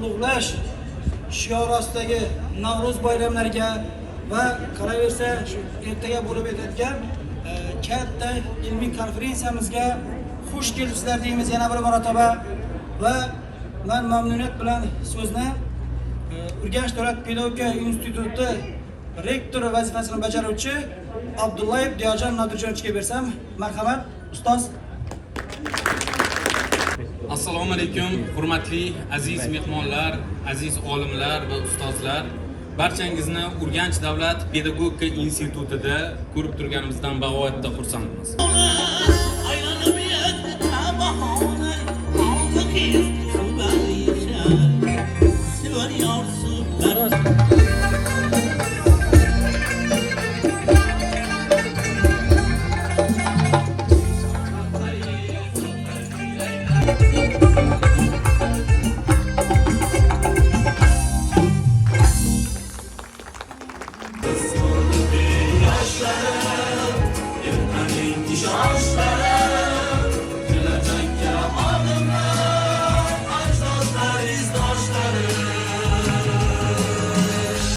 ulug'lash shiori ostidagi Navro'z bayramlariga va qolaversa shu ertaga bo'lib o'tadigan katta ilmiy konferensiyamizga xush kelibsizlar deymiz yana bir marotaba va men mamnuniyat bilan so'zni Urganch davlat pedagogika instituti rektori vazifasini bajaruvchi Abdullayev Diyojon Nodirjonovga bersam, marhamat, ustoz. Assalomu alaykum, hurmatli aziz mehmonlar, aziz olimlar va ustozlar. Barchangizni Urganch davlat pedagogika institutida ko'rib turganimizdan bag'oyatda xursandmiz. Yaşlarım, yılların